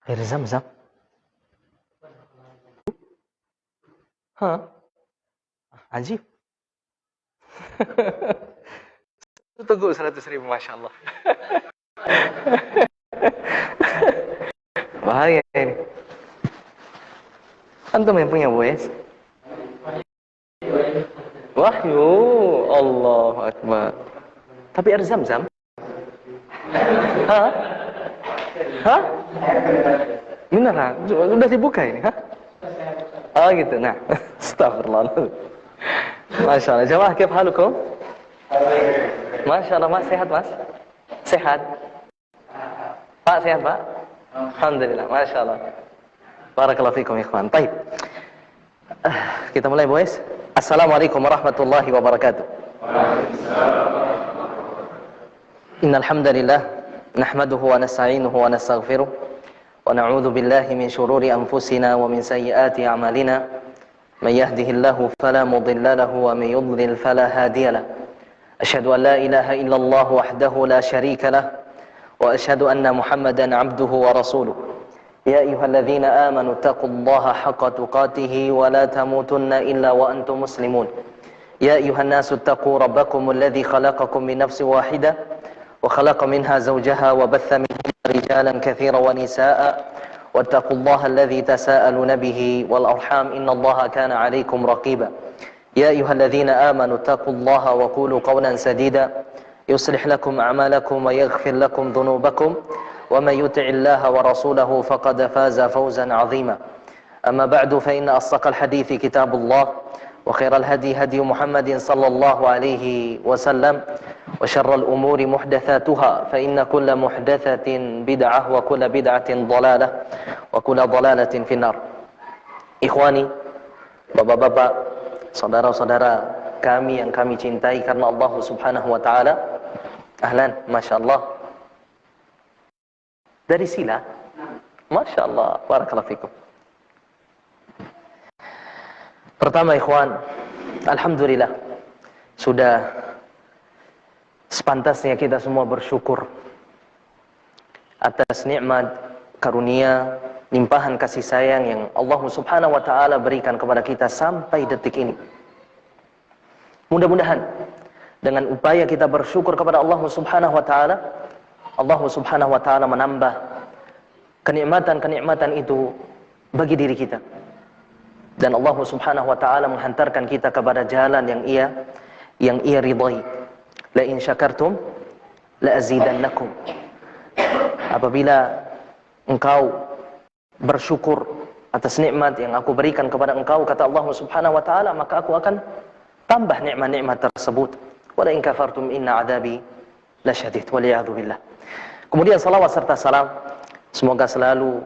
Air zam-zam. Hah? Ajib. Tunggu 100.000, Masya Allah. Bahaya ini. Antum yang punya Bues? Wahyu, Allahu Akbar. Tapi air zam-zam? Hah? Hah? Beneran? Udah dibuka ini, hah? Oh gitu, nah. Astagfirullah. Masya Allah. Jamaah, kif halukum? Masya Allah, Mas. Sehat, Mas? Sehat? Pak, sehat, Pak? Alhamdulillah, Masya Allah. Barakallahu fikum, ikhwan. Baik. Kita mulai, boys. Assalamualaikum warahmatullahi wabarakatuh. Innal hamdalillah nahmaduhu wa nasta'inuhu wa nastaghfiruh wa na'udzu billahi min shururi anfusina wa min sayyiati a'malina. Man yahdihillahu fala mudilla lahu wa man yudlil fala hadiya lahu. Asyhadu an la ilaha illallah wahdahu la syarika lah wa asyhadu anna Muhammadan 'abduhu wa rasuluh. Ya ayyuhalladzina amanu taqullaha haqqa tuqatih wa la tamutunna illa wa antum muslimun. Ya ayyuhan nasu taqu rabbakumul ladzi khalaqakum min nafsin wahidah wa khalaqa minha zawjaha wa batha minhuma rijalan katsiran wa nisaa'a wattaqullaha alladzi tasaaluna bihi wal arham innallaha kana 'alaykum raqiba. Ya ayyuhalladzina amanu taqullaha wa qulu qawlan sadida yuslih lakum a'malakum wa yaghfir lakum dhunubakum wa may yuti'illaha wa rasulahu faqad faza fawzan 'azima. Amma ba'du fa inna asdaqal hadithi kitabullah wa khairal hadi hadi Muhammadin sallallahu alaihi wasallam wa syarral umuri muhdatsatuha fa inna kulla muhdatsatin bid'ah wa kulla bid'atin dhalalah wa kulla dhalalatin finnar. Ikhwani, bapak-bapak, saudara-saudara kami yang kami cintai karena Allah Subhanahu wa taala. Ahlan, masyaallah. Dari sila. Masyaallah, barakallahu fikum. Pertama, ikhwan, alhamdulillah sudah sepantasnya kita semua bersyukur atas nikmat, karunia, limpahan kasih sayang yang Allah Subhanahu wa taala berikan kepada kita sampai detik ini. Mudah-mudahan dengan upaya kita bersyukur kepada Allah Subhanahu wa taala, Allah Subhanahu wa taala menambah kenikmatan-kenikmatan itu bagi diri kita. Dan Allah Subhanahu wa taala menghantarkan kita kepada jalan yang ia ridai. La in syakartum la azidannakum. Apabila engkau bersyukur atas nikmat yang aku berikan kepada engkau, kata Allah Subhanahu wa taala, maka aku akan tambah nikmat-nikmat tersebut. Wa la in kafartum inna adzabi lasyadid. Waliyadu billah. Kemudian salawat serta salam semoga selalu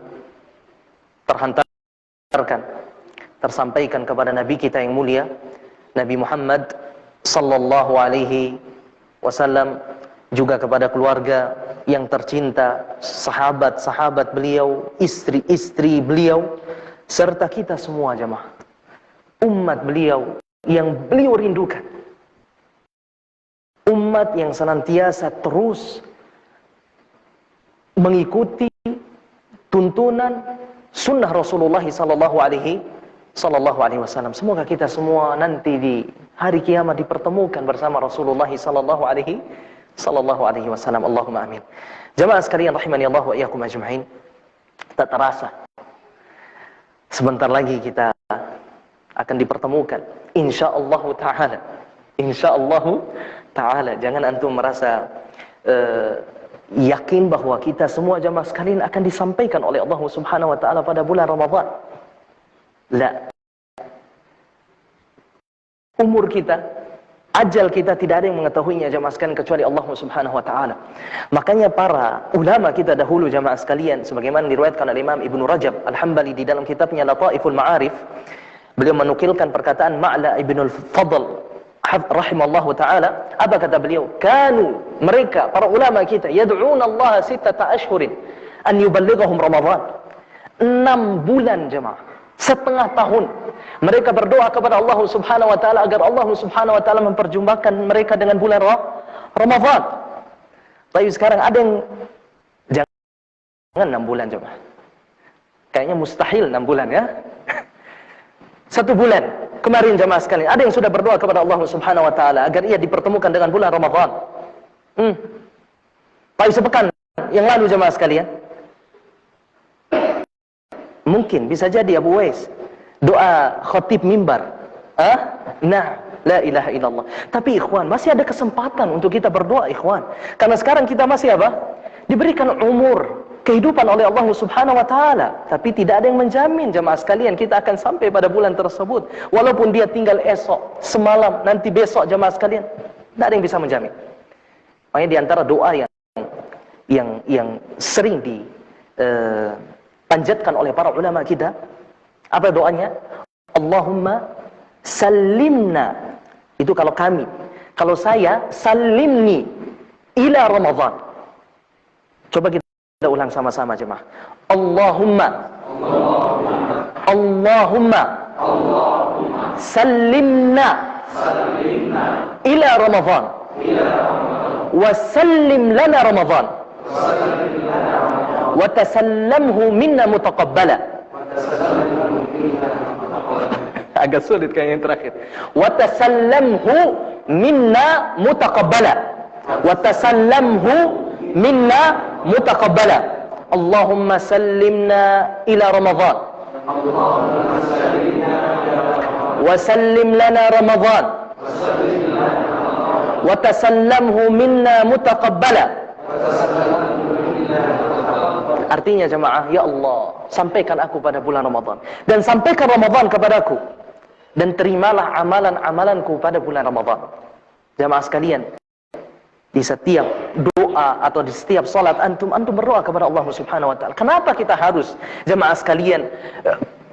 tersampaikan kepada Nabi kita yang mulia, Nabi Muhammad sallallahu alaihi wasallam, juga kepada keluarga yang tercinta, sahabat-sahabat beliau, istri-istri beliau, serta kita semua jemaah, umat beliau yang beliau rindukan, umat yang senantiasa terus mengikuti tuntunan sunnah Rasulullah sallallahu alaihi wasallam. Semoga kita semua nanti di hari kiamat dipertemukan bersama Rasulullah sallallahu alaihi wasallam. Allahumma amin. Jamaah sekalian rahimani Allah wa iyyakum ajma'in. Tak terasa sebentar lagi kita akan dipertemukan insyaallah taala. Insyaallah taala. Jangan antum merasa yakin bahwa kita semua jamaah sekalian akan disampaikan oleh Allah Subhanahu wa taala pada bulan Ramadan. La. Umur kita, ajal kita tidak ada yang mengetahuinya jamaah sekalian kecuali Allah Subhanahu wa taala. Makanya para ulama kita dahulu jamaah sekalian, sebagaimana diriwayatkan oleh Imam Ibnu Rajab Al-Hambali di dalam kitabnya Lataiful Ma'arif, beliau menukilkan perkataan Ma'la Ibnul Fadl rahimallahu ta'ala. Apa kata beliau? Kanu, mereka, para ulama kita, yad'una Allah 6 ashhurin an yuballighahum Ramadan. 6 bulan jemaah, setengah tahun mereka berdoa kepada Allah Subhanahu wa taala agar Allah Subhanahu wa taala memperjumpakan mereka dengan bulan Ramadan. Tapi sekarang ada yang jangan 6 bulan jemaah. Kayaknya mustahil 6 bulan ya. 1 bulan. Kemarin jamaah sekalian, ada yang sudah berdoa kepada Allah Subhanahu wa taala agar ia dipertemukan dengan bulan Ramadan. Sepekan yang lalu jamaah sekalian. Mungkin bisa jadi Abu Wais doa khatib mimbar. Nah, la ilaha illallah. Tapi ikhwan, masih ada kesempatan untuk kita berdoa ikhwan. Karena sekarang kita masih apa? Diberikan umur, kehidupan oleh Allah Subhanahu wa taala, tapi tidak ada yang menjamin jemaah sekalian kita akan sampai pada bulan tersebut. Walaupun dia tinggal esok, semalam, nanti besok jemaah sekalian, tidak ada yang bisa menjamin. Makanya di antara doa yang sering dipanjatkan oleh para ulama kita, apa doanya? Allahumma salimna. Itu kalau kami. Kalau saya, salimni ila Ramadan. Coba kita ulang sama-sama jemaah. Allahumma salimna ila Ramadan wa sallim lana Ramadan wa tasallamhu minna mutaqabbala. Agak sulit kayaknya yang terakhir. Wa tasallamhu minna mutaqabbala. Wa tasallamhu minna mutaqabbala. Allahumma sallimna ila Ramadan wa sallim lana Ramadan wa tasallamhu minna mutaqabbala. Artinya jemaah, ya Allah, sampaikan aku pada bulan Ramadan dan sampaikan Ramadan kepadaku dan terimalah amalan-amalanku pada bulan Ramadan. Jemaah sekalian, di setiap doa atau di setiap salat antum berdoa kepada Allah Subhanahu wa taala. Kenapa kita harus jemaah sekalian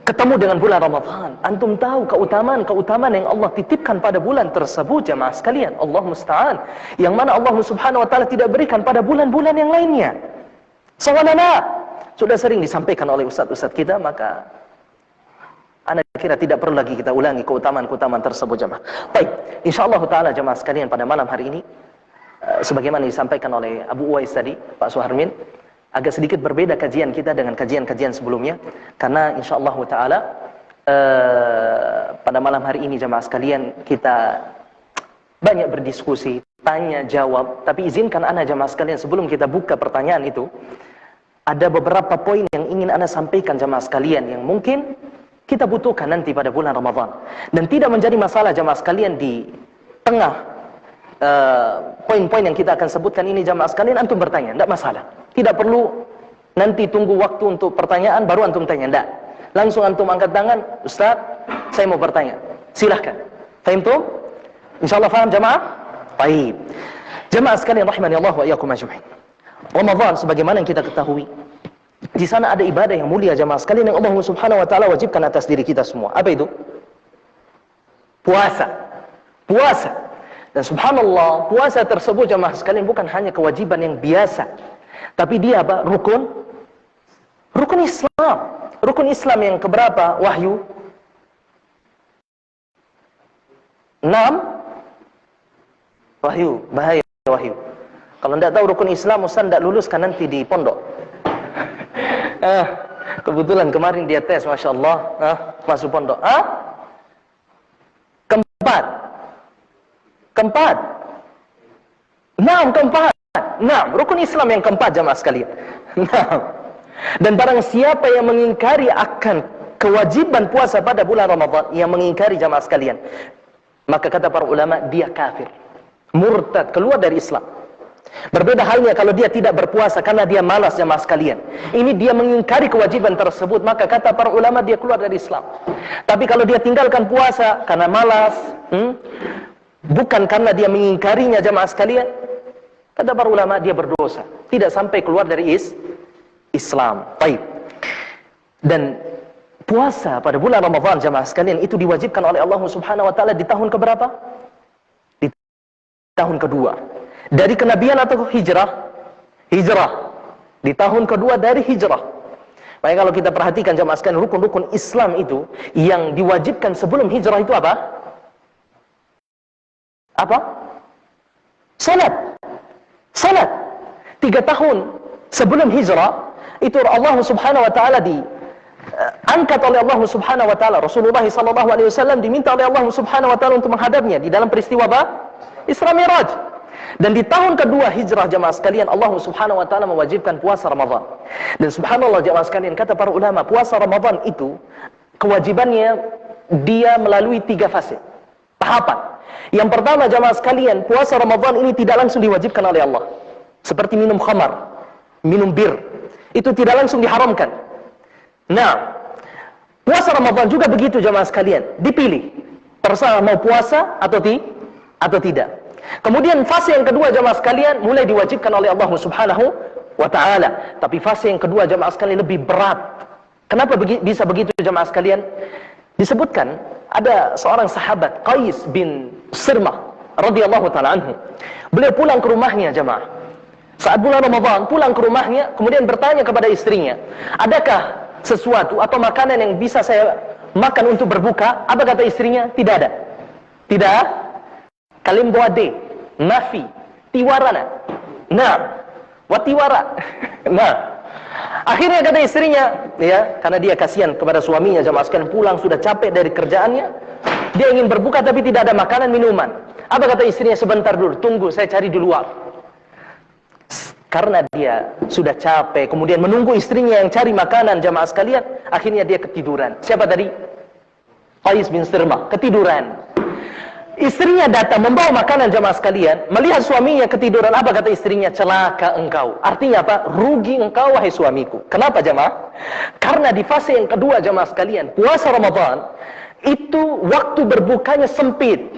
ketemu dengan bulan Ramadan? Antum tahu keutamaan yang Allah titipkan pada bulan tersebut jemaah sekalian. Allah musta'an. Yang mana Allah Subhanahu wa taala tidak berikan pada bulan-bulan yang lainnya. Sawanana sudah sering disampaikan oleh ustaz-ustaz kita, maka ana kira tidak perlu lagi kita ulangi keutamaan-keutamaan tersebut jemaah. Baik, insyaallah taala jemaah sekalian pada malam hari ini sebagaimana disampaikan oleh Abu Uwais tadi, Pak Suharmin, agak sedikit berbeda kajian kita dengan kajian-kajian sebelumnya, karena insyaallah taala pada malam hari ini jemaah sekalian kita banyak berdiskusi, tanya jawab, tapi izinkan ana jemaah sekalian sebelum kita buka pertanyaan itu, ada beberapa poin yang ingin ana sampaikan jemaah sekalian yang mungkin kita butuhkan nanti pada bulan Ramadan, dan tidak menjadi masalah jemaah sekalian di tengah poin-poin yang kita akan sebutkan ini jemaah sekalian antum bertanya, tidak masalah. Tidak perlu nanti tunggu waktu untuk pertanyaan baru antum tanya, tidak. Langsung antum angkat tangan, Ustaz, saya mau bertanya. Silahkan. Fahim tuh? Insyaallah faham jemaah? Baik. Jemaah sekalian rahimani Allah wa iyyakum ajma'in. Ramadan sebagaimana yang kita ketahui, di sana ada ibadah yang mulia jemaah sekalian yang Allah Subhanahu wa taala wajibkan atas diri kita semua. Apa itu? Puasa. Puasa. Dan subhanallah, puasa tersebut jemaah sekalian bukan hanya kewajiban yang biasa, tapi dia apa? Rukun Islam. Rukun Islam yang keberapa? Wahyu 6. Wahyu, bahaya wahyu. Kalau tidak tahu rukun Islam, Ustaz tidak luluskan nanti di pondok. Kebetulan kemarin dia tes, Masya Allah, masuk pondok. Keempat. Keempat. Rukun Islam yang keempat jamaah sekalian. Dan barang siapa yang mengingkari akan kewajiban puasa pada bulan Ramadan, yang mengingkari jamaah sekalian, maka kata para ulama, dia kafir, murtad, keluar dari Islam. Berbeda halnya kalau dia tidak berpuasa karena dia malas jamaah sekalian. Ini dia mengingkari kewajiban tersebut, maka kata para ulama dia keluar dari Islam. Tapi kalau dia tinggalkan puasa karena malas, bukan karena dia mengingkarinya jamaah sekalian, kata para ulama dia berdosa, tidak sampai keluar dari Islam. Baik. Dan puasa pada bulan Ramadan jamaah sekalian itu diwajibkan oleh Allah Subhanahu wa taala di tahun keberapa? Di tahun kedua. Dari kenabian atau hijrah? Hijrah. Di tahun kedua dari hijrah. Makanya kalau kita perhatikan jamaah sekalian, rukun-rukun Islam itu yang diwajibkan sebelum hijrah itu apa? Apa? Salat. 3 tahun sebelum hijrah itu Allah Subhanahu wa taala diangkat oleh Allah Subhanahu wa taala. Rasulullah sallallahu alaihi wasallam diminta oleh Allah Subhanahu wa taala untuk menghadapnya di dalam peristiwa apa? Isra Mi'raj. Dan di tahun kedua hijrah jamaah sekalian, Allah Subhanahu wa taala mewajibkan puasa Ramadan. Dan subhanallah jamaah sekalian, kata para ulama, puasa Ramadan itu kewajibannya dia melalui 3 fase. Tahapan. Yang pertama jamaah sekalian, puasa Ramadan ini tidak langsung diwajibkan oleh Allah. Seperti minum khamar, minum bir. Itu tidak langsung diharamkan. Nah, puasa Ramadan juga begitu jamaah sekalian, dipilih. Terserah mau puasa atau tidak. Kemudian fase yang kedua jamaah sekalian mulai diwajibkan oleh Allah Subhanahu wa taala. Tapi fase yang kedua jamaah sekalian lebih berat. Kenapa bisa begitu jamaah sekalian? Disebutkan ada seorang sahabat Qais bin Sirmah radhiyallahu taala anhu. Beliau pulang ke rumahnya jamaah. Saat bulan Ramadan pulang ke rumahnya, kemudian bertanya kepada istrinya, "Adakah sesuatu atau makanan yang bisa saya makan untuk berbuka?" Apa kata istrinya? Tidak ada. Tidak. Kalimbo ade, nafi, tiwarana. Nah, watiwara. Nah, akhirnya kata istrinya, ya, karena dia kasihan kepada suaminya jamaah sekalian, pulang sudah capek dari kerjaannya, dia ingin berbuka tapi tidak ada makanan minuman. Apa kata istrinya? Sebentar dulu, tunggu, saya cari di luar. Karena dia sudah capek, kemudian menunggu istrinya yang cari makanan jamaah sekalian, akhirnya dia ketiduran. Siapa tadi? Qais bin Sirmah, ketiduran. Istrinya datang membawa makanan jamaah sekalian, melihat suaminya ketiduran. Apa kata istrinya? Celaka engkau. Artinya apa? Rugi engkau wahai suamiku. Kenapa jamaah? Karena di fase yang kedua jamaah sekalian, puasa Ramadan itu waktu berbukanya sempit.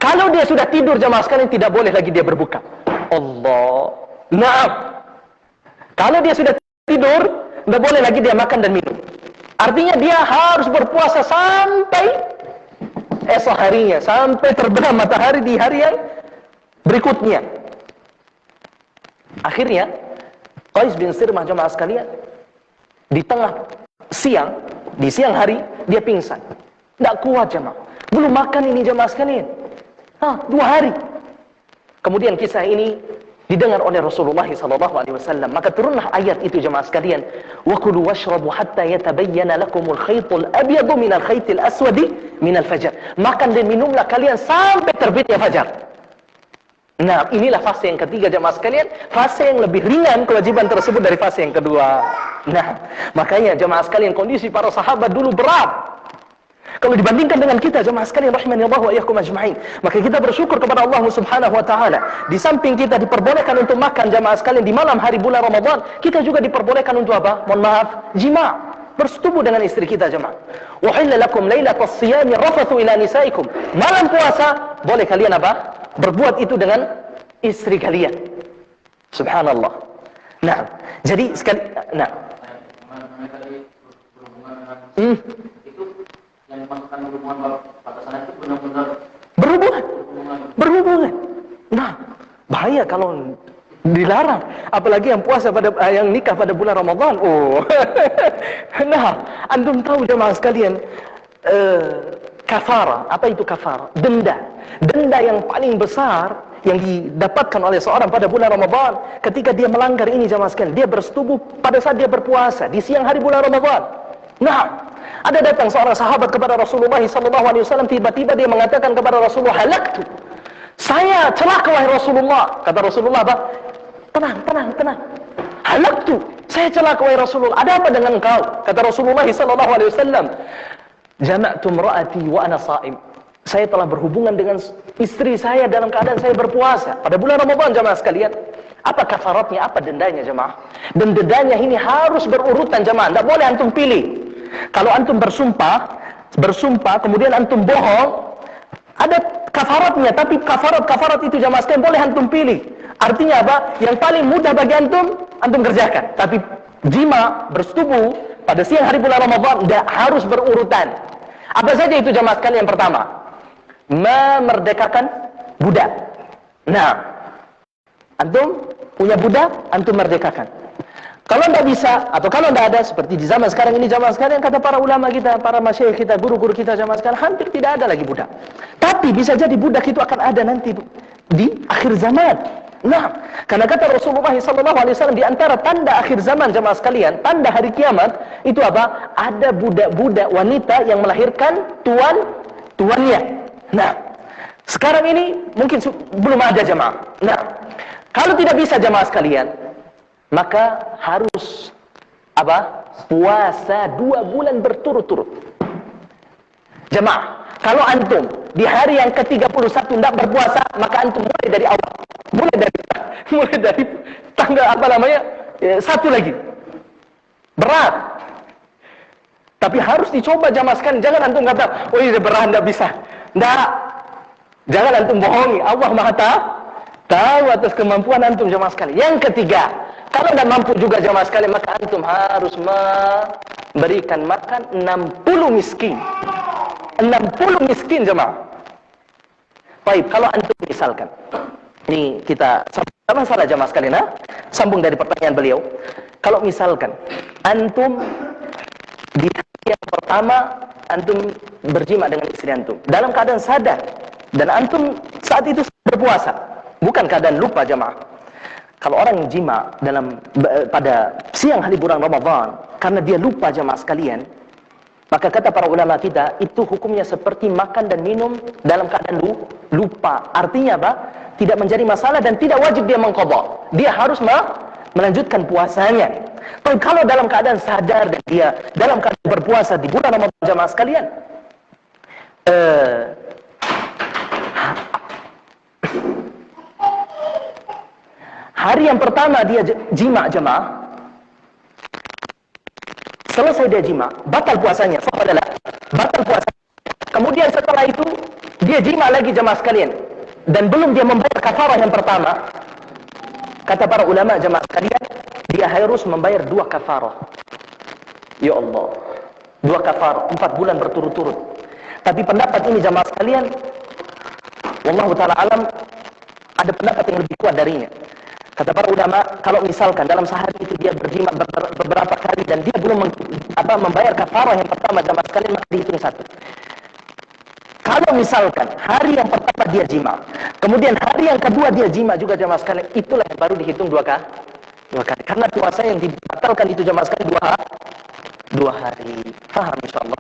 Kalau dia sudah tidur jamaah sekalian, tidak boleh lagi dia berbuka. Allah. Naam. Kalau dia sudah tidur, tidak boleh lagi dia makan dan minum. Artinya dia harus berpuasa sampai esok harinya, sampai terbenam matahari di hari yang berikutnya. Akhirnya Qais bin Sirmah jamaah sekalian, di tengah siang, di siang hari dia pingsan. Tidak kuat jamaah, belum makan ini jamaah sekalian. 2 hari. Kemudian kisah ini didengar oleh Rasulullah SAW. Maka turunlah ayat itu jemaah sekalian. Wa kulu washrabu hatta yatabayyana lakumul khaytul abyadu minal khaytil aswadi minal fajar. Makan dan minumlah kalian sampai terbitnya fajar. Nah, inilah fase yang ketiga jemaah sekalian. Fase yang lebih ringan kewajiban tersebut dari fase yang kedua. Nah, makanya jemaah sekalian, kondisi para sahabat dulu berat. Kalau dibandingkan dengan kita jemaah sekalian rahimani Allah wa iyyakum ajma'in, maka kita bersyukur kepada Allah Subhanahu wa taala. Di samping kita diperbolehkan untuk makan jemaah sekalian di malam hari bulan Ramadan, kita juga diperbolehkan untuk apa? Mohon maaf, jima', bersetubuh dengan istri kita jemaah. Wa hilla lakum lailatas siyami rafathu ila nisaikum. Malam puasa boleh kalian apa? Berbuat itu dengan istri kalian. Subhanallah. Nah, jadi sekali yang dimasukkan hubungan batasan itu benar-benar berhubungan. Nah, bahaya kalau dilarang, apalagi yang puasa yang nikah pada bulan Ramadan. Oh. Nah, antum tahu jemaah sekalian, kafara. Apa itu kafara? Denda yang paling besar yang didapatkan oleh seorang pada bulan Ramadan ketika dia melanggar ini jemaah sekalian, dia bersetubuh pada saat dia berpuasa di siang hari bulan Ramadan. Nah, ada datang seorang sahabat kepada Rasulullah SAW, tiba-tiba dia mengatakan kepada Rasulullah, halaktu, saya celaka wahai Rasulullah. Kata Rasulullah apa? Tenang. Halaktu, saya celaka wahai Rasulullah. Ada apa dengan engkau? Kata Rasulullah SAW, jama'tu imra'ati wa ana sha'im. Saya telah berhubungan dengan istri saya dalam keadaan saya berpuasa pada bulan Ramadan jemaah sekalian. Apa kafaratnya? Apa dendanya jemaah? Dan dendanya ini harus berurutan jemaah. Tidak boleh antum pilih. Kalau antum bersumpah kemudian antum bohong, ada kafaratnya, tapi kafarat itu jamaah sekalian boleh antum pilih. Artinya apa? Yang paling mudah bagi antum kerjakan. Tapi jima, bersetubuh pada siang hari bulan Ramadan tidak harus berurutan. Apa saja itu jamaah sekalian? Yang pertama, memerdekakan budak. Nah, antum punya budak, antum merdekakan. Kalau tidak bisa, atau kalau tidak ada, seperti di zaman sekarang ini jamaah sekalian, kata para ulama kita, para masyayikh kita, guru-guru kita jamaah sekalian, hampir tidak ada lagi budak. Tapi bisa jadi budak itu akan ada nanti di akhir zaman. Nah, karena kata Rasulullah SAW di antara tanda akhir zaman jemaah sekalian, tanda hari kiamat itu apa? Ada budak-budak wanita yang melahirkan tuannya. Nah, sekarang ini mungkin belum ada jemaah. Nah, kalau tidak bisa jemaah sekalian, maka harus apa? Puasa 2 bulan berturut-turut. Jemaah, kalau antum di hari yang ke-31 tidak berpuasa, maka antum mulai dari awal. Mulai dari tanggal apa namanya? Satu lagi. Berat. Tapi harus dicoba jamaah sekalian. Jangan antum kata, oh ini berat, tidak bisa. Tidak. Jangan antum bohongi. Allah Maha tahu atas kemampuan antum jamaah sekalian. Yang ketiga, kalau tidak mampu juga jamaah sekalian, maka antum harus memberikan makan 60 miskin. 60 miskin jemaah. Baik, kalau antum misalkan, ini kita masalah jemaah sekalian, sambung dari pertanyaan beliau. Kalau misalkan antum di hari yang pertama antum berjima dengan istri antum dalam keadaan sadar dan antum saat itu berpuasa, bukan keadaan lupa jemaah. Kalau orang yang jima pada siang hari bulan Ramadan karena dia lupa jemaah sekalian, maka kata para ulama kita, itu hukumnya seperti makan dan minum dalam keadaan lupa. Artinya apa? Tidak menjadi masalah dan tidak wajib dia mengqadha. Dia harus melanjutkan puasanya. Tapi kalau dalam keadaan sadar dan dia dalam keadaan berpuasa di bulan Ramadan jamaah sekalian, hari yang pertama dia jima jamaah, selesai dia jima, batal puasanya. Batal puasa. Kemudian setelah itu dia jima lagi jemaah sekalian dan belum dia membayar kafarah yang pertama. Kata para ulama jemaah sekalian, dia harus membayar 2 kafarah. Ya Allah, 2 kafarah 4 bulan berturut-turut. Tapi pendapat ini jemaah sekalian, wallahu taala alam, ada pendapat yang lebih kuat darinya. Kata para ulama, kalau misalkan dalam sehari itu dia berjima beberapa kali dan dia belum membayar kafarah yang pertama jamaah sekalian, maka dihitung 1. Kalau misalkan hari yang pertama dia jima, kemudian hari yang kedua dia jima juga jamaah sekalian, itulah yang baru dihitung 2 kali. Karena puasa yang dibatalkan itu jamaah sekalian 2 hari. Paham insyaallah.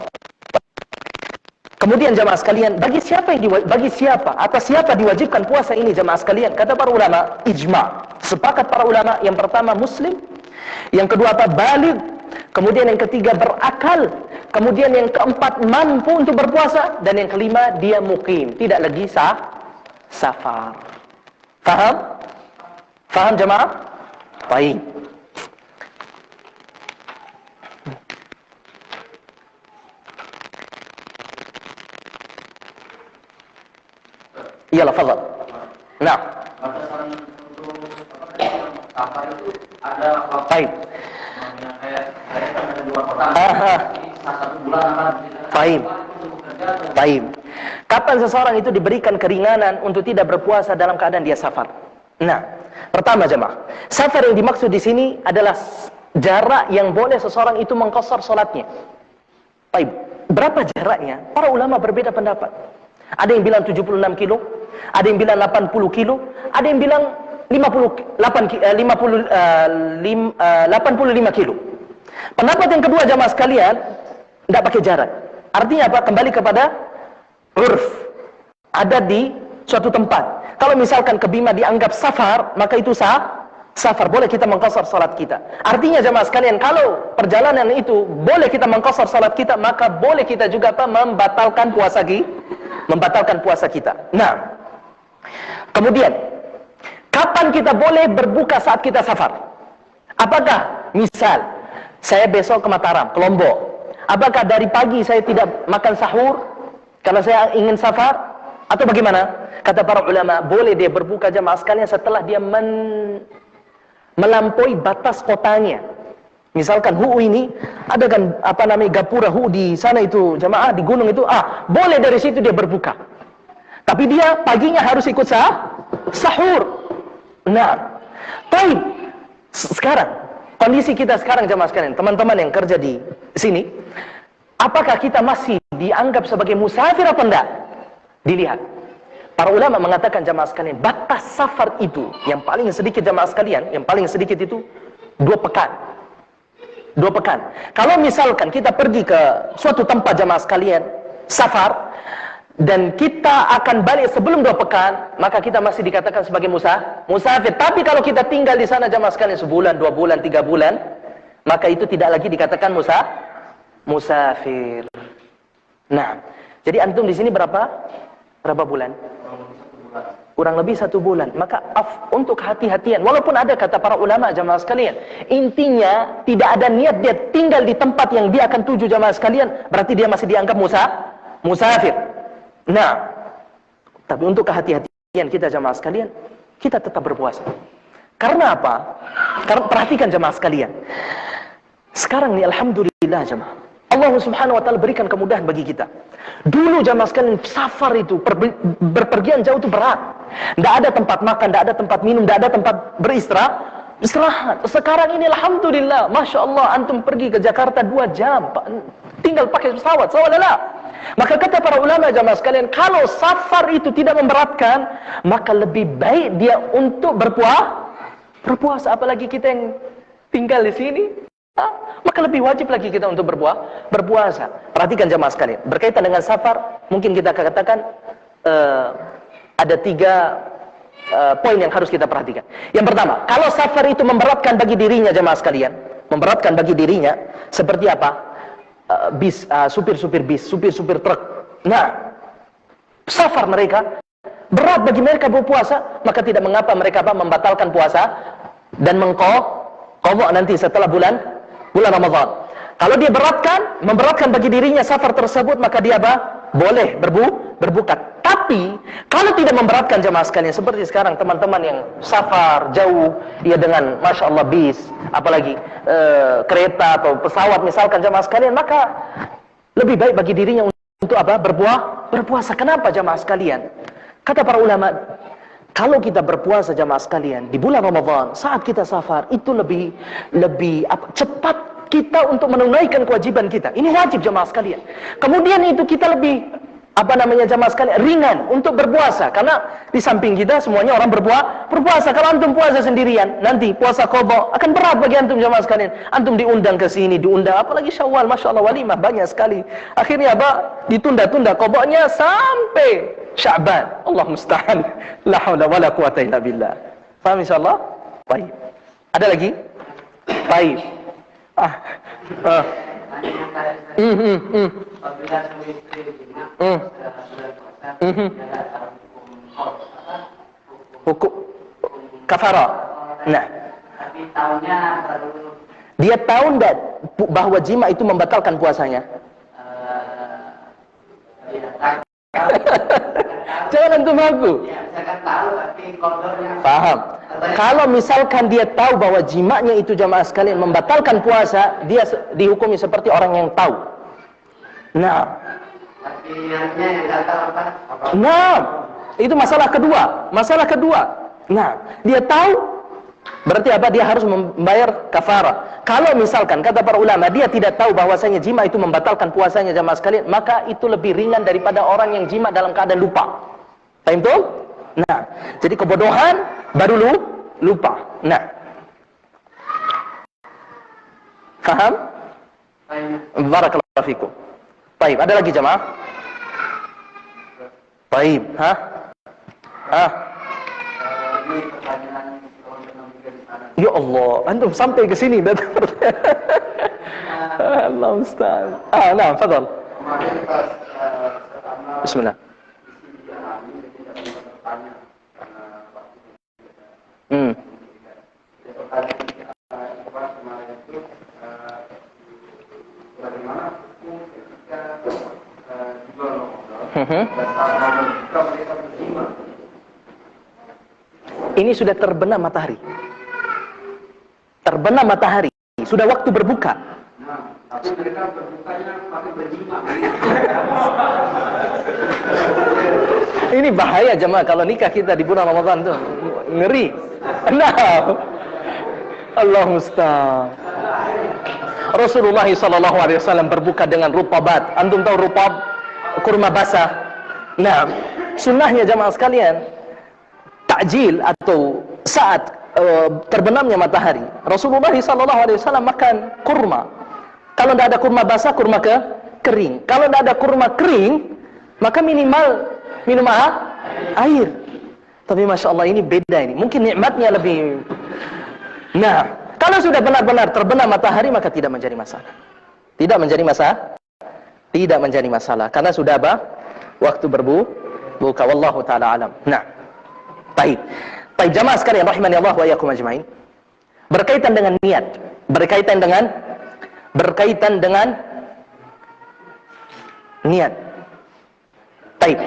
Kemudian jamaah sekalian, bagi siapa atas siapa diwajibkan puasa ini jamaah sekalian? Kata para ulama, ijma. Sepakat para ulama, yang pertama muslim, yang kedua baligh, kemudian yang ketiga berakal, kemudian yang keempat mampu untuk berpuasa, dan yang kelima dia muqim, tidak lagi safar. Faham? Faham jamaah? Baik. Iyalah, fadhal. Nah. Batasan untuk safar itu ada waktu. Baik. Kayak ada 2 kota. Satu bulan akan. Baik. Kapan seseorang itu diberikan keringanan untuk tidak berpuasa dalam keadaan dia safar? Nah, pertama jemaah, safar yang dimaksud di sini adalah jarak yang boleh seseorang itu mengqashar salatnya. Baik. Berapa jaraknya? Para ulama berbeda pendapat. Ada yang bilang 76 kilo, ada yang bilang 80 kilo, ada yang bilang 85 kilo. Pendapat yang kedua jamaah sekalian, tidak pakai jarak. Artinya apa? Kembali kepada urf. Ada di suatu tempat. Kalau misalkan ke Bima dianggap safar, maka itu safar. Boleh kita mengqashar salat kita. Artinya jamaah sekalian, kalau perjalanan itu boleh kita mengqashar salat kita, maka boleh kita juga membatalkan puasa kita. Nah, kemudian kapan kita boleh berbuka saat kita safar? Apakah misal saya besok ke Mataram, ke Lombok, apakah dari pagi saya tidak makan sahur karena saya ingin safar, atau bagaimana? Kata para ulama, boleh dia berbuka jamaah sekalian setelah dia melampaui batas kotanya. Misalkan Hu ini ada kan gapura Hu di sana itu jamaah di gunung itu, boleh dari situ dia berbuka. Tapi dia paginya harus ikut sahur. Nah, baik. Sekarang kondisi kita sekarang jamaah sekalian, teman-teman yang kerja di sini, apakah kita masih dianggap sebagai musafir atau enggak? Dilihat. Para ulama mengatakan jamaah sekalian, batas safar itu yang paling sedikit jamaah sekalian, yang paling sedikit itu 2 pekan. 2 pekan. Kalau misalkan kita pergi ke suatu tempat jamaah sekalian, safar, dan kita akan balik sebelum 2 pekan, maka kita masih dikatakan sebagai musafir. Tapi kalau kita tinggal di sana jamaah sekalian sebulan, 2 bulan, 3 bulan, maka itu tidak lagi dikatakan musafir. Nah, jadi antum di sini berapa bulan? Kurang lebih 1 bulan. Maka untuk hati-hatian, walaupun ada kata para ulama jamaah sekalian, intinya tidak ada niat dia tinggal di tempat yang dia akan tuju jamaah sekalian, berarti dia masih dianggap musafir. Nah, tapi untuk kehati-hatian kita jamaah sekalian, kita tetap berpuasa. Karena apa? Karena perhatikan jamaah sekalian, sekarang nih alhamdulillah jamaah, Allah subhanahu wa ta'ala berikan kemudahan bagi kita. Dulu jamaah sekalian, safar itu, berpergian jauh itu berat. Tidak ada tempat makan, tidak ada tempat minum, tidak ada tempat beristirahat. Sekarang ini alhamdulillah, Masya Allah, antum pergi ke Jakarta 2 jam, tinggal pakai pesawat, sawadala. Maka kata para ulama jamaah sekalian, kalau safar itu tidak memberatkan, maka lebih baik dia untuk berpuasa. Apalagi kita yang tinggal di sini, maka lebih wajib lagi kita untuk berpuasa. Perhatikan jamaah sekalian, berkaitan dengan safar, mungkin kita katakan ada 3 poin yang harus kita perhatikan. Yang pertama, kalau safar itu memberatkan bagi dirinya jamaah sekalian, memberatkan bagi dirinya seperti apa? Supir-supir bis, supir-supir truk. Nah, safar mereka berat bagi mereka berpuasa, maka tidak mengapa mereka membatalkan puasa dan mengqadha nanti setelah bulan Ramadan. Kalau dia memberatkan bagi dirinya safar tersebut, maka dia boleh berbuka. Tapi kalau tidak memberatkan jamaah sekalian, seperti sekarang teman-teman yang safar jauh, ya dengan Masya Allah bis, apalagi kereta atau pesawat misalkan jamaah sekalian, maka lebih baik bagi dirinya untuk berpuasa. Kenapa jamaah sekalian? Kata para ulama, kalau kita berpuasa jamaah sekalian di bulan Ramadan saat kita safar, itu lebih cepat kita untuk menunaikan kewajiban kita. Ini wajib jamaah sekalian. Kemudian itu kita lebih jamaah sekalian ringan untuk berpuasa, karena di samping kita semuanya orang berpuasa. Kalau antum puasa sendirian, nanti puasa qadha akan berat bagi antum jamaah sekalian. Antum diundang ke sini, apalagi Syawal, Masya Allah, walimah banyak sekali. Akhirnya ditunda-tunda qadhanya sampai Sya'ban. Allah musta'an. La haula wala quwata illa billah. Paham insyaallah? Baik. Ada lagi? Baik. Hukum kafarah. Nah, tapi tahunya baru dia tahu enggak bahwa jima itu membatalkan puasanya? Jangan antum aku. ya, saya kan tahu tapi kodornya Paham. Kalau misalkan dia tahu bahwa jimanya itu jamaah sekalian membatalkan puasa, dia dihukumi seperti orang yang tahu. Nah, tapi yang nggak tahu apa. nah, itu masalah kedua. Nah, dia tahu, berarti apa? Dia harus membayar kafarah. Kalau misalkan kata para ulama dia tidak tahu bahwasanya jima itu membatalkan puasanya jamaah sekalian, maka itu lebih ringan daripada orang yang jima dalam keadaan lupa. Paham tuh? Nah, jadi kebodohan baru lupa. Nah, paham? Barakallahu fikum. Baik, ada lagi jamaah? Baik, Ini pertanyaan orang yang di sana. Ya Allah, antum sampai ke sini dah. Allah Ustaz. Nah, fadhal. Kemarin pas pertama Bismillah. isi dialami ketika kita bertanya karena waktu pertanyaan Ikhwan kemarin itu bagaimana hukum ketika di bulan Ramadan dan saat kita mereka berjima. Ini sudah terbenam matahari. Terbenam matahari. Sudah waktu berbuka. Nah, tapi mereka berbukanya pakai berjima. Ini bahaya jemaah kalau nikah kita di bulan Ramadan tuh. Ngeri. Nah. Allah musta'an. Rasulullah sallallahu alaihi wasallam berbuka dengan rutabat. Antum tahu rutab? Kurma basah. Nah, sunnahnya jamaah sekalian, takjil atau saat terbenamnya matahari, Rasulullah SAW makan kurma. Kalau tidak ada kurma basah, kurma kering. Kalau tidak ada kurma kering, maka minimal minum air. Tapi Masya Allah, ini beda ini. Mungkin nikmatnya lebih. Nah, kalau sudah benar-benar terbenam matahari, maka tidak menjadi masalah. Tidak menjadi masalah. Tidak menjadi masalah. Karena sudah apa? Waktu berbuka. Wallahu ta'ala alam. Nah, baik. Baik, jamaah sekalian, rahimani Allah wa iyyakum ajmain. Berkaitan dengan niat. Berkaitan dengan niat. Baik.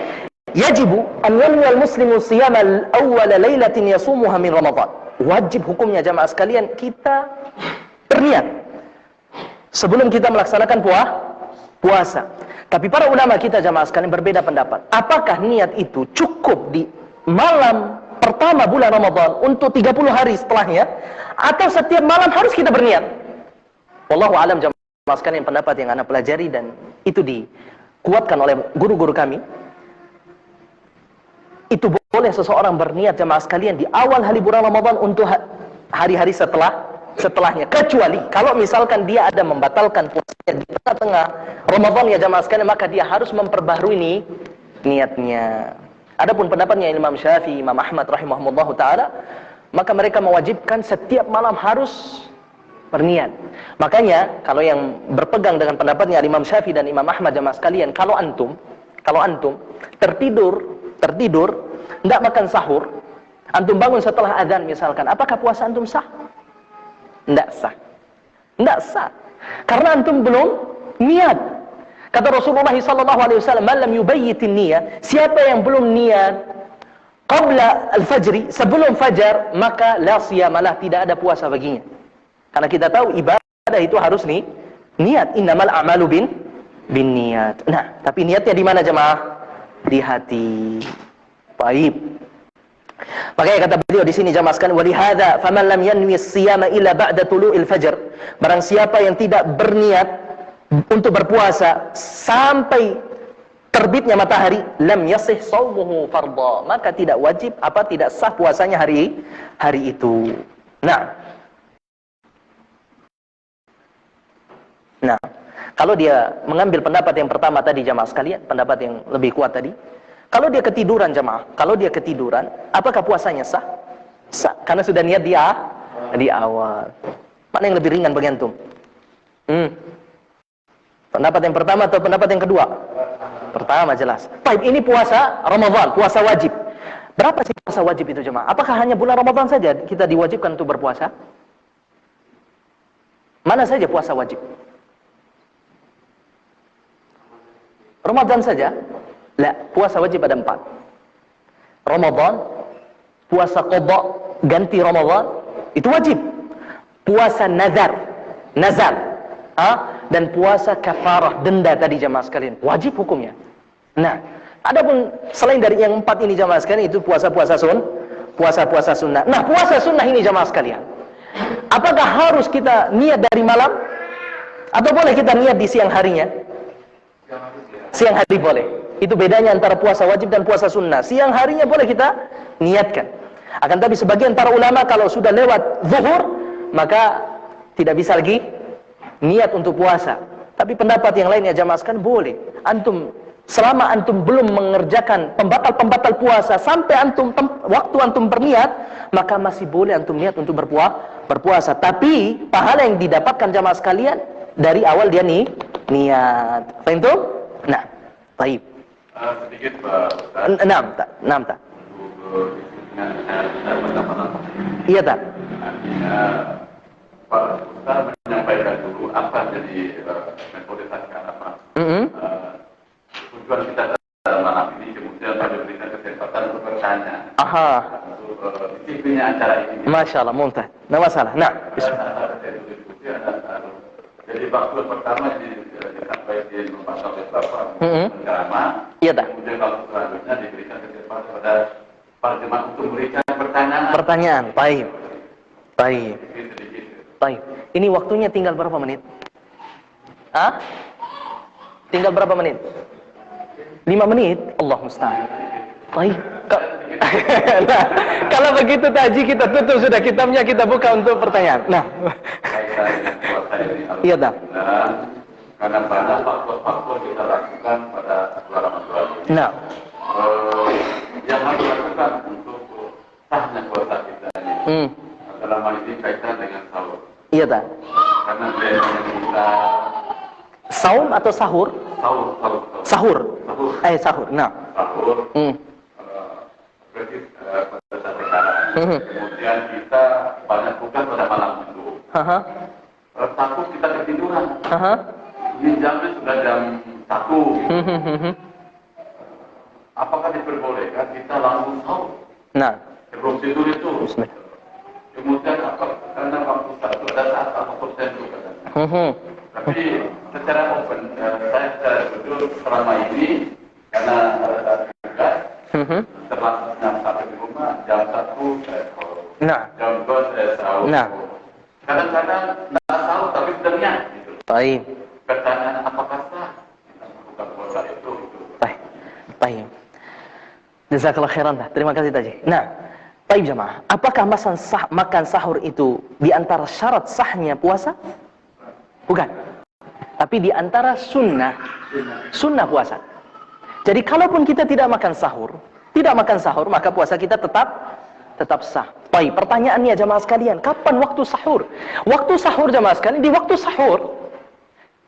Yajibu an yanwi al-muslimu siyam al-awwal lailatin yasumuha min Ramadan. Wajib hukumnya jamaah sekalian kita berniat sebelum kita melaksanakan puasa. Tapi para ulama kita jamaah sekalian berbeda pendapat. Apakah niat itu cukup di malam pertama bulan Ramadan untuk 30 hari setelahnya, atau setiap malam harus kita berniat? Wallahu alam jamaah sekalian, pendapat yang anda pelajari dan itu dikuatkan oleh guru-guru kami. Itu boleh seseorang berniat jamaah sekalian di awal hari bulan Ramadan untuk hari-hari setelahnya. Kecuali kalau misalkan dia ada membatalkan puasanya di tengah-tengah Ramadan ya jamaah sekalian, maka dia harus memperbaharui niatnya. Adapun pendapatnya Imam Syafi'i, Imam Ahmad rahimahumullahu taala, maka mereka mewajibkan setiap malam harus berniat. Makanya kalau yang berpegang dengan pendapatnya Imam Syafi'i dan Imam Ahmad jamaah sekalian, kalau antum tertidur tidak makan sahur, antum bangun setelah azan misalkan, apakah puasa antum sah? Tidak sah. Karena antum belum niat. Kata Rasulullah SAW, "Man lam yubayyitin niyah," siapa yang belum niat qabla al-fajri, sebelum fajar, maka la siyamalah, tidak ada puasa baginya. Karena kita tahu ibadah itu harus niat. Innamal a'malu bin niat. Nah, tapi niatnya di mana jemaah? Di hati. Baik. Makanya kata beliau di sini jamaah sekalian, walihada faman lam yanwi as-siyama illa ba'da tulu'il fajr. Barang siapa yang tidak berniat untuk berpuasa sampai terbitnya matahari, lam yasih shaumuhu fardha, maka tidak wajib tidak sah puasanya hari itu. Nah, kalau dia mengambil pendapat yang pertama tadi jamaah sekalian, pendapat yang lebih kuat tadi, kalau dia ketiduran jamaah, apakah puasanya sah? Sah, karena sudah niat di awal. Mana yang lebih ringan bagi antum? Pendapat yang pertama atau pendapat yang kedua? Pertama jelas. Baik, ini puasa Ramadan, puasa wajib. Berapa sih puasa wajib itu jemaah? Apakah hanya bulan Ramadan saja kita diwajibkan untuk berpuasa? Mana saja puasa wajib? Ramadan saja? La, puasa wajib ada 4. Ramadan, puasa qada, ganti Ramadan, itu wajib. Puasa nazar, dan puasa kafarah, denda tadi jamaah sekalian, wajib hukumnya. Nah, adapun selain dari yang 4 ini jamaah sekalian, itu puasa-puasa sunnah. Nah, puasa sunnah ini jamaah sekalian, apakah harus kita niat dari malam? Atau boleh kita niat di siang harinya? Siang hari boleh. Itu bedanya antara puasa wajib dan puasa sunnah. Siang harinya boleh kita niatkan. Akan tapi sebagian para ulama kalau sudah lewat zuhur, maka tidak bisa lagi niat untuk puasa. Tapi pendapat yang lainnya jamaah sekalian boleh. Selama antum belum mengerjakan pembatal puasa sampai waktu antum berniat, maka masih boleh antum niat untuk berpuasa. Tapi pahala yang didapatkan jamaah sekalian dari awal dia niat. Faham tuh? Nah, baik. Sedikit Pak. Enam tak. Iya tak. Artinya Pak Ustaz menyampaikan dulu apa jadi metodisasikan apa. Tujuan kita dalam malam ini, kemudian pada berikan kesempatan untuk bertanya. Untuk disiplinnya acara ini. Masya Allah, muntah. Nggak masalah. Nah, jadi waktu pertama disampaikan di Rumah Sakit Bapak ceramah. Iya tak. Kemudian waktu selanjutnya diberikan kesempatan kepada para jemaah untuk memberikan pertanyaan. Baik. Ini waktunya tinggal berapa menit? Tinggal berapa menit? 5 menit? Allah musta'an. Baik. Nah, kalau begitu Taji kita tutup sudah kitabnya, kita buka untuk pertanyaan. Nah. Iya, tak? Karena banyak faktor-faktor kita lakukan pada bulan Ramadan. Nah. Yang harus dilakukan untuk sahnya puasa kita ini. Dalam hal ini kaitan dengan sahur. Iya, tak? Karena biasanya kita saum atau sahur? Sahur. Sahur. Nah. Sahur. Berarti pada saat sekarang. Kemudian kita banyak bukan pada malam itu. Takut kita ketiduran. Ini jamnya sudah jam 1. Apakah diperbolehkan kita langsung sahur? Nah. Sebelum tidur itu. Kemudian karena waktu satu ada saat apa tertentu katanya. Tapi secara open, saya secara jujur selama ini karena pada saat juga terlaksana sampai di rumah jam 1 saya sahur. Nah. Jam 2 saya sahur. Nah. Kadang-kadang tidak sahur tapi sudah niat. Gitu. Baik. Pertanyaan apakah sah kita melakukan puasa itu? Baik. Jazakallah khairan. Terima kasih Taji. Nah, baik jemaah. Apakah makan sahur itu di antara syarat sahnya puasa? Bukan. Tapi di antara sunnah puasa. Jadi kalaupun kita tidak makan sahur, maka puasa kita tetap sah. Baik, pertanyaannya jemaah sekalian, kapan waktu sahur? Waktu sahur jemaah sekalian, di waktu sahur.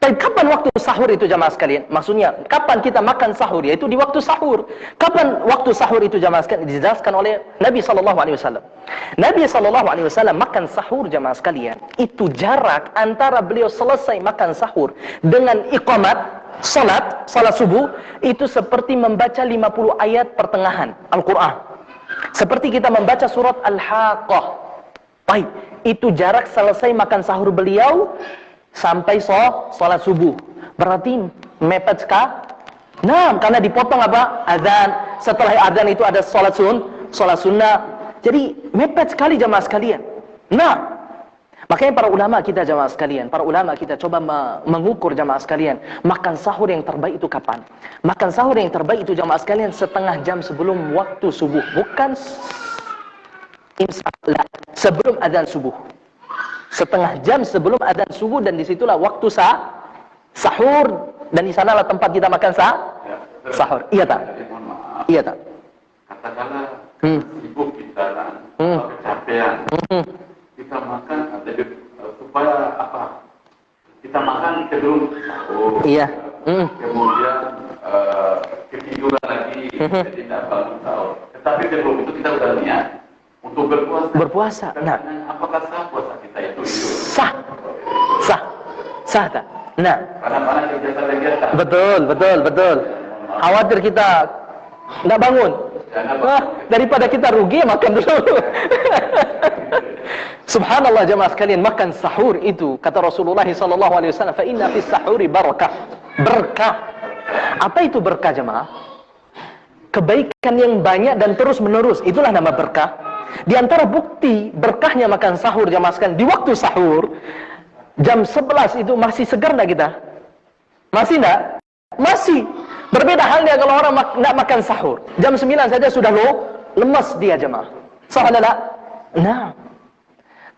Baik, kapan waktu sahur itu jemaah sekalian? Maksudnya, kapan kita makan sahur? Yaitu di waktu sahur. Kapan waktu sahur itu jemaah sekalian? Dijelaskan oleh Nabi SAW. Nabi SAW makan sahur jemaah sekalian. Itu jarak antara beliau selesai makan sahur dengan iqamat, salat subuh, itu seperti membaca 50 ayat pertengahan Al-Quran. Seperti kita membaca surat Al-Haqqah. Baik, itu jarak selesai makan sahur beliau sampai salat subuh. Berarti mepet sekali. Nah, karena dipotong apa? Azan. Setelah azan itu ada salat sunnah. Jadi mepet sekali jamaah sekalian. Nah, makanya para ulama kita coba mengukur jamaah sekalian, makan sahur yang terbaik itu kapan? Makan sahur yang terbaik itu jamaah sekalian setengah jam sebelum waktu subuh, bukan sebelum azan subuh. Setengah jam sebelum azan subuh, dan disitulah waktu sahur, dan di sanalah tempat kita makan sahur. Iya tak? Iya tak? Katakanlah sibuk kita kecapean. Kita makan supaya apa? Kita makan sebelum sahur. Iya. Kemudian ketiduran lagi, jadi tidak bangun sahur. Tetapi sebelum itu kita sudah niat untuk berpuasa. Nah, apakah sah puasa kita itu? Sah tak? Nah, karena kegiatan-kegiatan. Betul. Khawatir kita nggak bangun. Daripada kita rugi, makan dulu. Subhanallah jemaah sekalian, makan sahur itu kata Rasulullah SAW, fa inna fis sahuri berkah. Apa itu berkah jemaah? Kebaikan yang banyak dan terus menerus, itulah nama berkah. Di antara bukti berkahnya makan sahur jemaah sekalian, di waktu sahur jam 11 itu masih segar enggak kita? Masih enggak? Masih. Berbeda halnya kalau orang enggak makan sahur. Jam 9 saja sudah lemas dia jemaah. Sahur. Nah,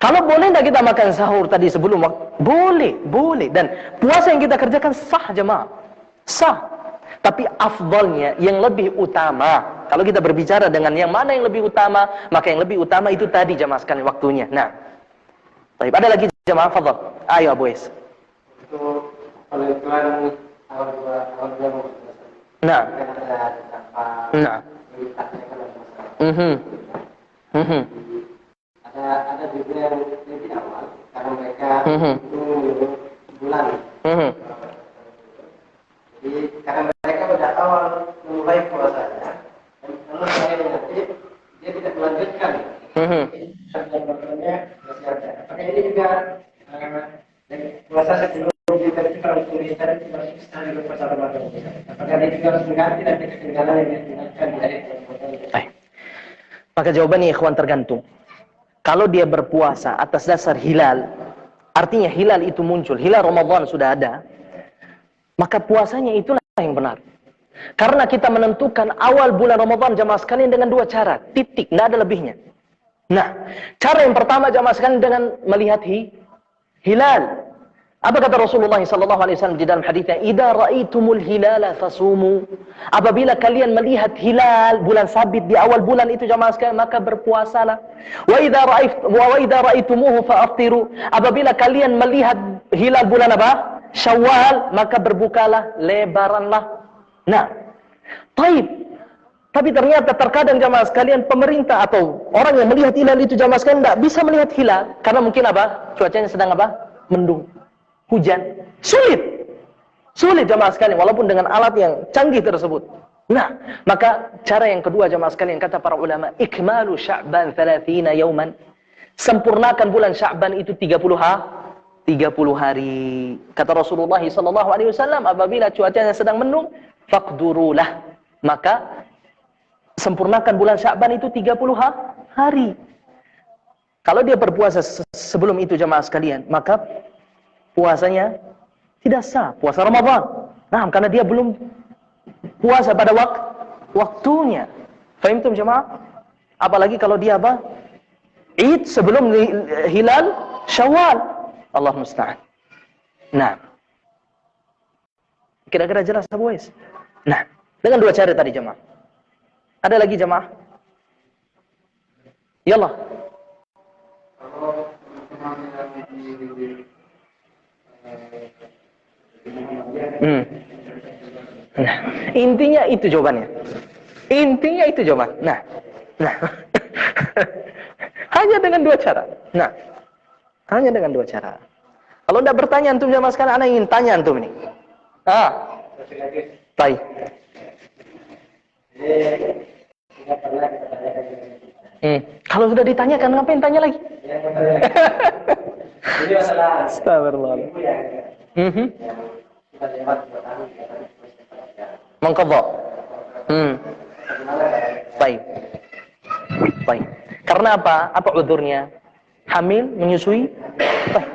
kalau boleh enggak kita makan sahur tadi sebelum waktu? Boleh. Dan puasa yang kita kerjakan sah jemaah. Sah. Tapi afdalnya, yang lebih utama, kalau kita berbicara dengan yang mana yang lebih utama, maka yang lebih utama itu tadi jemaah sekalian waktunya. Nah, baik, ada lagi jemaah, fadhal. Ayo Abu Is. Itu kalau iklan awal dua Nah. Ada juga yang lebih awal karena mereka itu bulan. Jadi karena mereka pada awal mulai puasanya, lalu saya nanti dia tidak melanjutkan. Makanya masih ada. Apakah ini juga puasa sebelum kita kalau tulisan itu masih setahun sebelum puasa Ramadan? Apakah dia juga harus mengganti nanti ketinggalan yang ditinggalkan dari Ramadan? Maka jawabannya ikhwan tergantung. Kalau dia berpuasa atas dasar hilal, artinya hilal itu muncul, hilal Ramadan sudah ada, maka puasanya itulah yang benar. Karena kita menentukan awal bulan Ramadan jamaah sekalian dengan dua cara, titik, tidak ada lebihnya. Nah, cara yang pertama jamaah sekalian dengan melihat hilal. Apa kata Rasulullah SAW di dalam hadisnya? Idza ra'aitumul hilala fasumu. Apabila kalian melihat hilal bulan sabit di awal bulan itu jamaah sekalian, maka berpuasalah. Wa idza ra'aitumuhu fa'aftiru. Apabila kalian melihat hilal bulan apa? Syawal, maka berbukalah, lebaranlah. Nah, tapi ternyata terkadang jamaah sekalian pemerintah atau orang yang melihat hilal itu jamaah sekalian tidak bisa melihat hilal karena mungkin apa? Cuacanya sedang apa? Mendung. Hujan, sulit jamaah sekalian walaupun dengan alat yang canggih tersebut. Nah, maka cara yang kedua jamaah sekalian kata para ulama, ikmalu Sya'ban 30 yauman. Sempurnakan bulan Sya'ban itu 30 hari. Kata Rasulullah SAW, apabila cuacanya sedang mendung, faqdurulah. Maka sempurnakan bulan Sya'ban itu 30 hari. Kalau dia berpuasa sebelum itu jamaah sekalian, maka puasanya tidak sah, puasa Ramadan. Nah, karena dia belum puasa pada waktunya. Fahimtum jemaah? Apalagi kalau dia apa? Id sebelum hilal Syawal. Allah musta'an. Nah, kira-kira jelas Abu Wais? Nah, dengan dua cara tadi jemaah. Ada lagi jemaah? Yallah. Nah, intinya itu jawabannya. Nah. Hanya dengan dua cara. Kalau tidak bertanya antum jamaah sekalian, ana ingin tanya antum ini. Baik. Kalau sudah ditanyakan, ngapain tanya lagi? Astagfirullah. Mengqadha. Baik. Karena apa? Apa udurnya? Hamil, menyusui? Baik.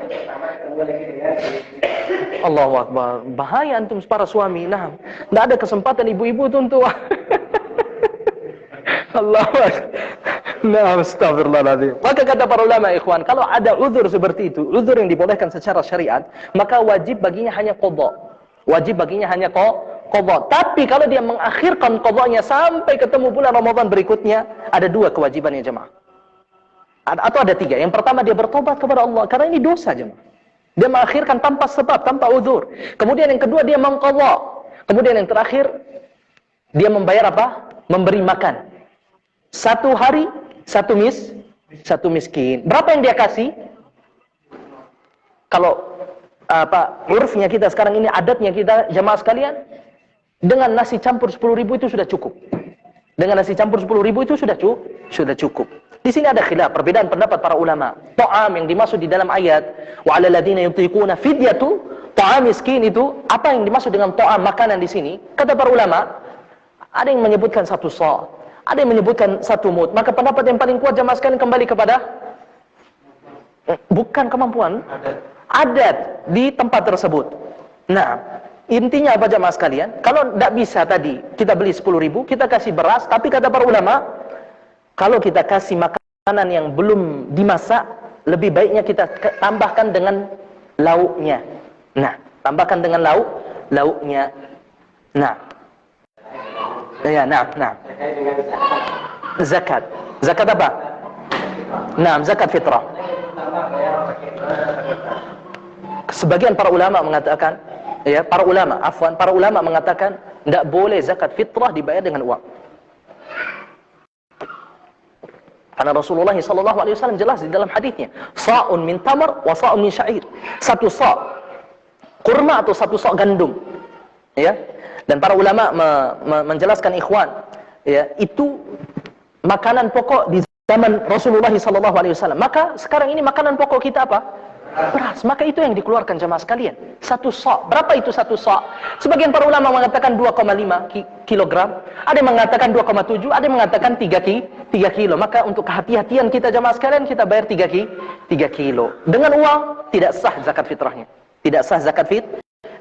Allahu Akbar. Bahaya antum para suami. Nah, tidak ada kesempatan ibu-ibu itu untuk Allahu Akbar. Nah, astagfirullahaladzim. Maka kata para ulama ikhwan, kalau ada uzur seperti itu, uzur yang dibolehkan secara syariat, maka wajib baginya hanya qadha. Tapi kalau dia mengakhirkan qadhanya sampai ketemu bulan Ramadan berikutnya, ada dua kewajibannya jemaah. Atau ada tiga. Yang pertama dia bertobat kepada Allah karena ini dosa jemaah. Dia mengakhirkan tanpa sebab, tanpa uzur. Kemudian yang kedua dia mengqadha. Kemudian yang terakhir dia membayar apa? Memberi makan. 1 hari, 1 miskin. Berapa yang dia kasih? Kalau urfnya kita sekarang ini, adatnya kita jamaah sekalian, dengan nasi campur 10.000 itu sudah cukup. Itu sudah cukup. Di sini ada khilaf, perbedaan pendapat para ulama. Ta'am yang dimaksud di dalam ayat wa 'alal ladzina yutiquna fidyatu, ta'am miskin itu apa yang dimaksud dengan ta'am makanan di sini? Kata para ulama, ada yang menyebutkan 1 sa', ada yang menyebutkan 1 mud. Maka pendapat yang paling kuat jamaah sekalian kembali kepada bukan kemampuan, adat di tempat tersebut. Nah, intinya apa jamaah sekalian? Kalau tidak bisa tadi kita beli 10.000, kita kasih beras, tapi kata para ulama, kalau kita kasih makanan yang belum dimasak, lebih baiknya kita tambahkan dengan lauknya. Nah, tambahkan dengan lauknya. Nah. Ya, nah. Zakat apa? Nah, zakat fitrah. Sebagian para ulama mengatakan, para ulama mengatakan tidak boleh zakat fitrah dibayar dengan uang. Karena Rasulullah SAW jelas di dalam hadisnya, sa'un min tamar wa sa'un min sya'ir. 1 sa' kurma atau 1 sa' gandum. Ya. Dan para ulama menjelaskan ikhwan, ya, itu makanan pokok di zaman Rasulullah SAW. Maka sekarang ini makanan pokok kita apa? Beras. Maka itu yang dikeluarkan jemaah sekalian. 1 sa'. Berapa itu 1 sa'? Sebagian para ulama mengatakan 2,5 kilogram. Ada yang mengatakan 2,7. Ada yang mengatakan 3 kilo. Maka untuk kehati-hatian kita jemaah sekalian, kita bayar 3 kilo. Dengan uang, tidak sah zakat fitrahnya.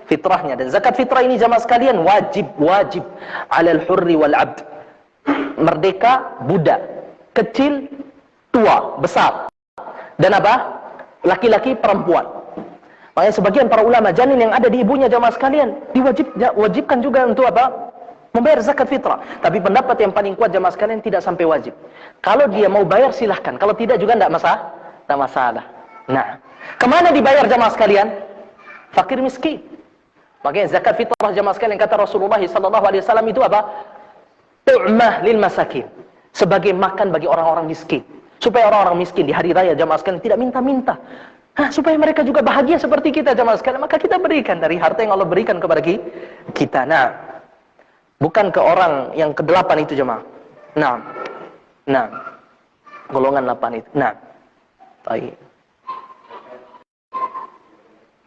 fitrahnya. Dan zakat fitrah ini jamaah sekalian wajib alal hurri wal abd. Merdeka, budak, kecil, tua, besar. Dan apa? Laki-laki, perempuan. Makanya sebagian para ulama, janin yang ada di ibunya jamaah sekalian diwajibkan juga untuk apa? Membayar zakat fitrah. Tapi pendapat yang paling kuat jamaah sekalian tidak sampai wajib. Kalau dia mau bayar silahkan. Kalau tidak juga tidak masalah. Nah, kemana dibayar jamaah sekalian? Fakir miskin. Makanya zakat fitrah jamaah sekalian kata Rasulullah SAW itu apa? Tu'mah lil masakin. Sebagai makan bagi orang-orang miskin. Supaya orang-orang miskin di hari raya jamaah sekalian tidak minta-minta. Supaya mereka juga bahagia seperti kita jamaah sekalian. Maka kita berikan dari harta yang Allah berikan kepada kita. Nah, bukan ke orang yang ke-8 itu jemaah. Nah. Golongan 8 itu. Nah.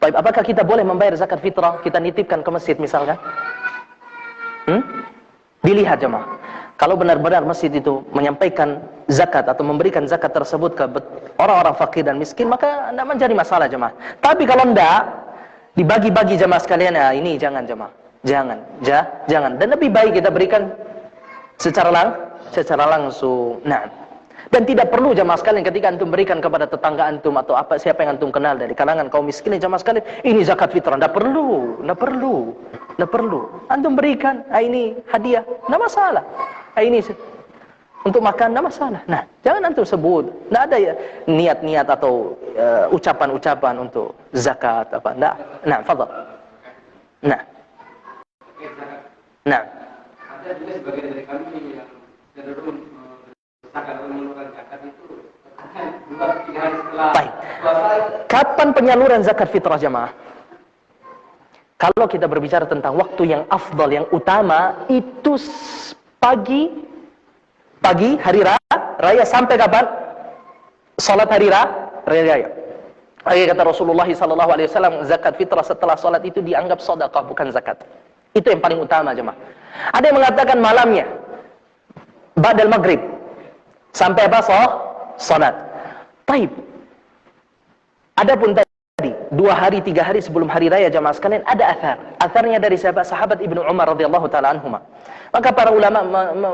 Baik, apakah kita boleh membayar zakat fitrah? Kita nitipkan ke masjid misalkan? Dilihat jemaah. Kalau benar-benar masjid itu menyampaikan zakat atau memberikan zakat tersebut ke orang-orang fakir dan miskin, maka tidak menjadi masalah jemaah. Tapi kalau tidak, dibagi-bagi jemaah sekalian, ini jangan jemaah. Jangan. Dan lebih baik kita berikan secara langsung. Nah, dan tidak perlu jamaah sekalian ketika antum berikan kepada tetangga antum atau siapa yang antum kenal dari kalangan kaum miskin jamaah sekalian, ini zakat fitrah. Tidak perlu. Antum berikan, ini hadiah, tidak masalah. Ini untuk makan, tidak masalah. Nah, jangan antum sebut. Tidak ada ya niat-niat atau ucapan-ucapan untuk zakat apa. Tidak. Nah, fadhal. Nah. Ada juga sebagian dari kami yang cenderung zakat atau mengeluarkan zakat itu 2-3 hari setelah puasa. Kapan penyaluran zakat fitrah jamaah? Kalau kita berbicara tentang waktu yang afdal, yang utama, itu pagi hari raya sampai kapan? Salat hari raya. Kata Rasulullah SAW, zakat fitrah setelah salat itu dianggap sedekah, bukan zakat. Itu yang paling utama jemaah. Ada yang mengatakan malamnya, ba'dal maghrib sampai apa? Salat. Taib. Adapun tadi 2 hari 3 hari sebelum hari raya jemaah sekalian ada athar. Atharnya dari sahabat Ibnu Umar radhiyallahu taala anhuma. Maka para ulama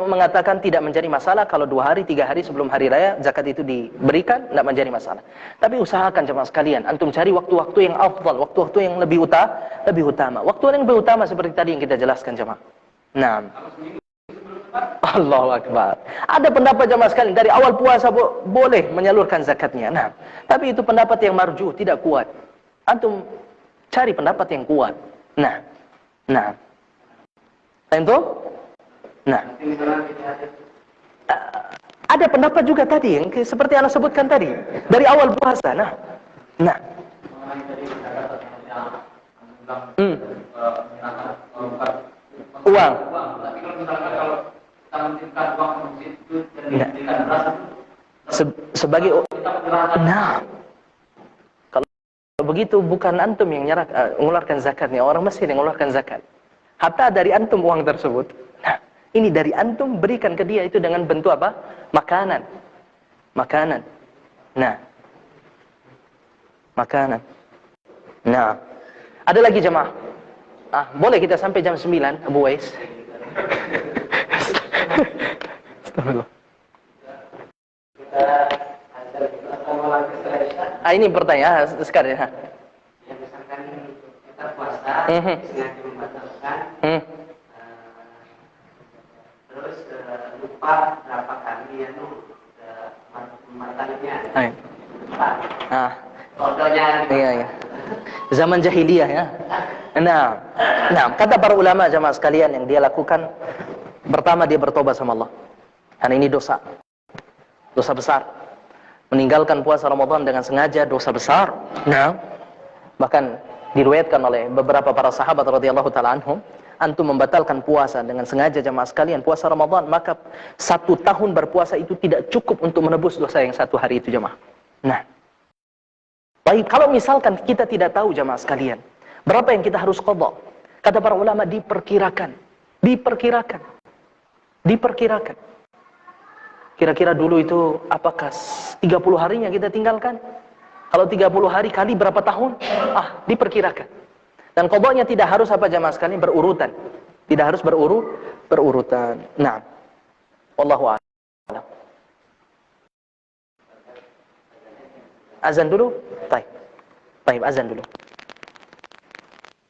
mengatakan tidak menjadi masalah kalau 2 hari 3 hari sebelum hari raya zakat itu diberikan, tidak menjadi masalah. Tapi usahakan jemaah sekalian antum cari waktu-waktu yang afdal, waktu-waktu yang lebih utama. Waktu yang lebih utama seperti tadi yang kita jelaskan jemaah. Nah. Allahu Akbar. Ada pendapat jemaah sekalian dari awal puasa boleh menyalurkan zakatnya. Nah, tapi itu pendapat yang marjuh, tidak kuat. Antum cari pendapat yang kuat. Nah. Tentu? Nah. Ada pendapat juga tadi yang seperti yang sebutkan tadi dari awal puasa. Nah. Uang. Sebagai kalau begitu bukan antum yang mengeluarkan zakatnya, orang Mesir yang mengeluarkan zakat. Hatta dari antum uang tersebut. Nah, ini dari antum berikan ke dia itu dengan bentuk apa? Makanan. Nah. Makanan. Nah. Ada lagi jemaah. Boleh kita sampai jam 9, Abu Wais? Astagfirullah. Ini pertanyaan sekarang ya. Yang misalkan kita puasa, sengaja membatalkan, terus lupa berapa kali membatalnya. Fotonya. Iya. Zaman jahiliyah ya. Nah, kata para ulama jamaah sekalian yang dia lakukan, pertama dia bertobat sama Allah. Karena ini dosa besar. Meninggalkan puasa Ramadan dengan sengaja dosa besar. Nah, bahkan diriwayatkan oleh beberapa para sahabat radhiyallahu taala anhum, antum membatalkan puasa dengan sengaja jamaah sekalian puasa Ramadan, maka 1 tahun berpuasa itu tidak cukup untuk menebus dosa yang 1 hari itu jamaah. Nah, baik, kalau misalkan kita tidak tahu jamaah sekalian, berapa yang kita harus qadha? Kata para ulama diperkirakan. Kira-kira dulu itu apakah 30 harinya kita tinggalkan? Kalau 30 hari kali berapa tahun? Diperkirakan. Dan qadanya tidak harus apa jamaah sekalian berurutan. Tidak harus berurutan. Nah, wallahu a'lam. Azan dulu? Baik. Baik, azan dulu.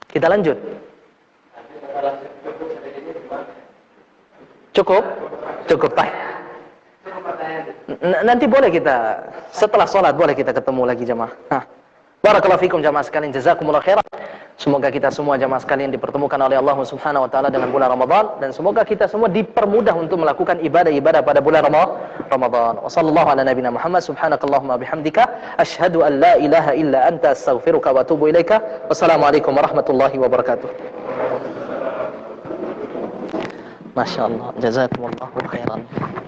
Kita lanjut. Cukup? Cukup, baik. Nanti boleh kita setelah sholat boleh kita ketemu lagi jamaah. Nah, barakallahu fikum jamaah sekalian, jazakumullah khairan. Semoga kita semua jamaah sekalian dipertemukan oleh Allah Subhanahu wa taala dengan bulan Ramadan, dan semoga kita semua dipermudah untuk melakukan ibadah-ibadah pada bulan Ramadan. Wassallallahu ala nabiyina Muhammad, subhanakallahumma bihamdika asyhadu an la ilaha illa anta astaghfiruka wa atubu ilaika. Wassalamualaikum warahmatullahi wabarakatuh. Masya Allah, jazakumullahu khairan.